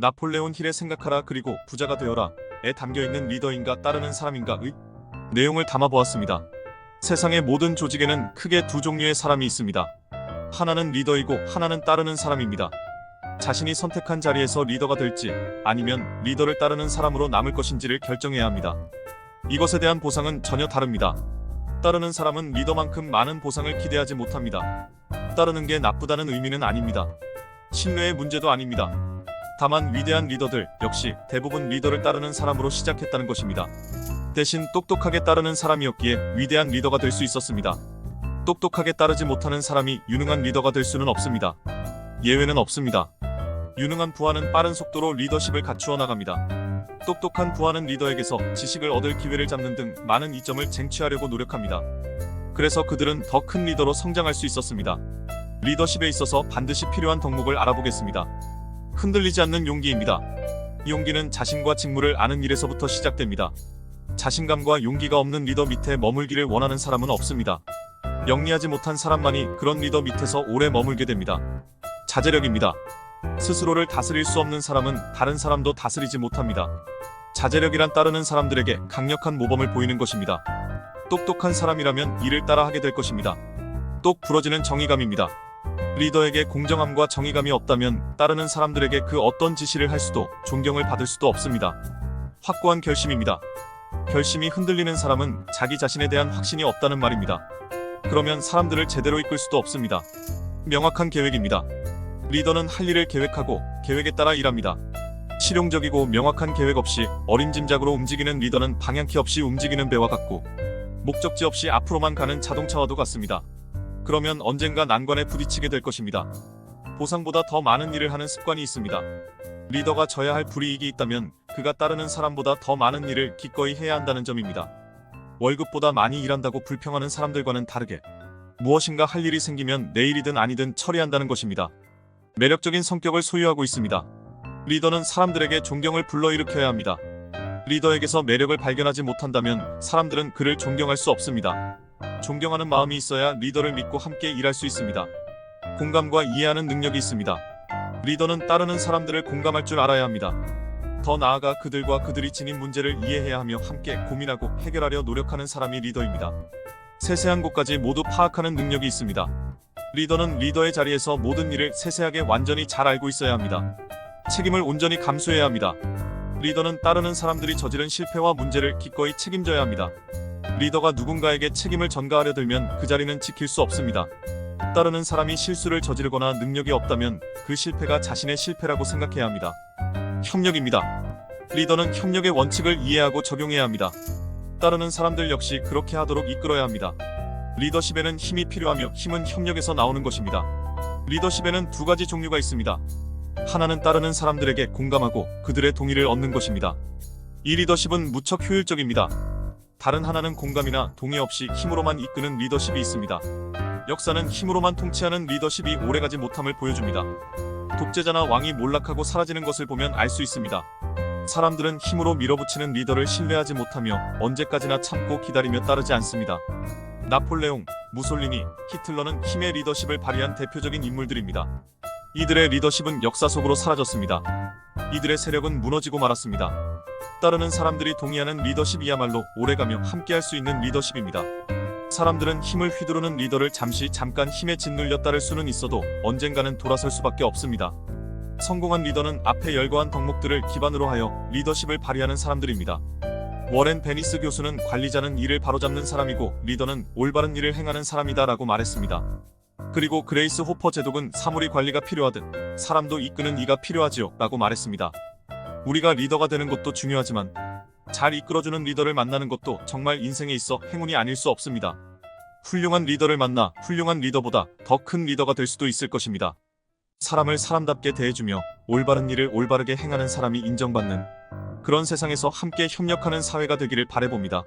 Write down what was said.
나폴레온 힐의 생각하라 그리고 부자가 되어라에 담겨있는 리더인가 따르는 사람인가의 내용을 담아보았습니다. 세상의 모든 조직에는 크게 두 종류의 사람이 있습니다. 하나는 리더이고 하나는 따르는 사람입니다. 자신이 선택한 자리에서 리더가 될지 아니면 리더를 따르는 사람으로 남을 것인지를 결정해야 합니다. 이것에 대한 보상은 전혀 다릅니다. 따르는 사람은 리더만큼 많은 보상을 기대하지 못합니다. 따르는 게 나쁘다는 의미는 아닙니다. 신뢰의 문제도 아닙니다. 다만 위대한 리더들 역시 대부분 리더를 따르는 사람으로 시작했다는 것입니다. 대신 똑똑하게 따르는 사람이었기에 위대한 리더가 될 수 있었습니다. 똑똑하게 따르지 못하는 사람이 유능한 리더가 될 수는 없습니다. 예외는 없습니다. 유능한 부하는 빠른 속도로 리더십을 갖추어 나갑니다. 똑똑한 부하는 리더에게서 지식을 얻을 기회를 잡는 등 많은 이점을 쟁취하려고 노력합니다. 그래서 그들은 더 큰 리더로 성장할 수 있었습니다. 리더십에 있어서 반드시 필요한 덕목을 알아보겠습니다. 흔들리지 않는 용기입니다. 용기는 자신과 직무를 아는 일에서부터 시작됩니다. 자신감과 용기가 없는 리더 밑에 머물기를 원하는 사람은 없습니다. 영리하지 못한 사람만이 그런 리더 밑에서 오래 머물게 됩니다. 자제력입니다. 스스로를 다스릴 수 없는 사람은 다른 사람도 다스리지 못합니다. 자제력이란 따르는 사람들에게 강력한 모범을 보이는 것입니다. 똑똑한 사람이라면 이를 따라 하게 될 것입니다. 똑 부러지는 정의감입니다. 리더에게 공정함과 정의감이 없다면 따르는 사람들에게 그 어떤 지시를 할 수도 존경을 받을 수도 없습니다. 확고한 결심입니다. 결심이 흔들리는 사람은 자기 자신에 대한 확신이 없다는 말입니다. 그러면 사람들을 제대로 이끌 수도 없습니다. 명확한 계획입니다. 리더는 할 일을 계획하고 계획에 따라 일합니다. 실용적이고 명확한 계획 없이 어림짐작으로 움직이는 리더는 방향키 없이 움직이는 배와 같고 목적지 없이 앞으로만 가는 자동차와도 같습니다. 그러면 언젠가 난관에 부딪히게 될 것입니다. 보상보다 더 많은 일을 하는 습관이 있습니다. 리더가 져야 할 불이익이 있다면 그가 따르는 사람보다 더 많은 일을 기꺼이 해야 한다는 점입니다. 월급보다 많이 일한다고 불평하는 사람들과는 다르게 무엇인가 할 일이 생기면 내일이든 아니든 처리한다는 것입니다. 매력적인 성격을 소유하고 있습니다. 리더는 사람들에게 존경을 불러일으켜야 합니다. 리더에게서 매력을 발견하지 못한다면 사람들은 그를 존경할 수 없습니다. 존경하는 마음이 있어야 리더를 믿고 함께 일할 수 있습니다. 공감과 이해하는 능력이 있습니다. 리더는 따르는 사람들을 공감할 줄 알아야 합니다. 더 나아가 그들과 그들이 지닌 문제를 이해해야 하며 함께 고민하고 해결하려 노력하는 사람이 리더입니다. 세세한 곳까지 모두 파악하는 능력이 있습니다. 리더는 리더의 자리에서 모든 일을 세세하게 완전히 잘 알고 있어야 합니다. 책임을 온전히 감수해야 합니다. 리더는 따르는 사람들이 저지른 실패와 문제를 기꺼이 책임져야 합니다. 리더가 누군가에게 책임을 전가하려 들면 그 자리는 지킬 수 없습니다. 따르는 사람이 실수를 저지르거나 능력이 없다면 그 실패가 자신의 실패라고 생각해야 합니다. 협력입니다. 리더는 협력의 원칙을 이해하고 적용해야 합니다. 따르는 사람들 역시 그렇게 하도록 이끌어야 합니다. 리더십에는 힘이 필요하며 힘은 협력에서 나오는 것입니다. 리더십에는 두 가지 종류가 있습니다. 하나는 따르는 사람들에게 공감하고 그들의 동의를 얻는 것입니다. 이 리더십은 무척 효율적입니다. 다른 하나는 공감이나 동의 없이 힘으로만 이끄는 리더십이 있습니다. 역사는 힘으로만 통치하는 리더십이 오래가지 못함을 보여줍니다. 독재자나 왕이 몰락하고 사라지는 것을 보면 알 수 있습니다. 사람들은 힘으로 밀어붙이는 리더를 신뢰하지 못하며 언제까지나 참고 기다리며 따르지 않습니다. 나폴레옹, 무솔리니, 히틀러는 힘의 리더십을 발휘한 대표적인 인물들입니다. 이들의 리더십은 역사 속으로 사라졌습니다. 이들의 세력은 무너지고 말았습니다. 따르는 사람들이 동의하는 리더십이야말로 오래가며 함께할 수 있는 리더십입니다. 사람들은 힘을 휘두르는 리더를 잠깐 힘에 짓눌려 따를 수는 있어도 언젠가는 돌아설 수밖에 없습니다. 성공한 리더는 앞에 열거한 덕목들을 기반으로 하여 리더십을 발휘하는 사람들입니다. 워렌 베니스 교수는 관리자는 일을 바로잡는 사람이고 리더는 올바른 일을 행하는 사람이다 라고 말했습니다. 그리고 그레이스 호퍼 제독은 사물이 관리가 필요하듯 사람도 이끄는 이가 필요하지요 라고 말했습니다. 우리가 리더가 되는 것도 중요하지만 잘 이끌어주는 리더를 만나는 것도 정말 인생에 있어 행운이 아닐 수 없습니다. 훌륭한 리더를 만나 훌륭한 리더보다 더 큰 리더가 될 수도 있을 것입니다. 사람을 사람답게 대해주며 올바른 일을 올바르게 행하는 사람이 인정받는 그런 세상에서 함께 협력하는 사회가 되기를 바라봅니다.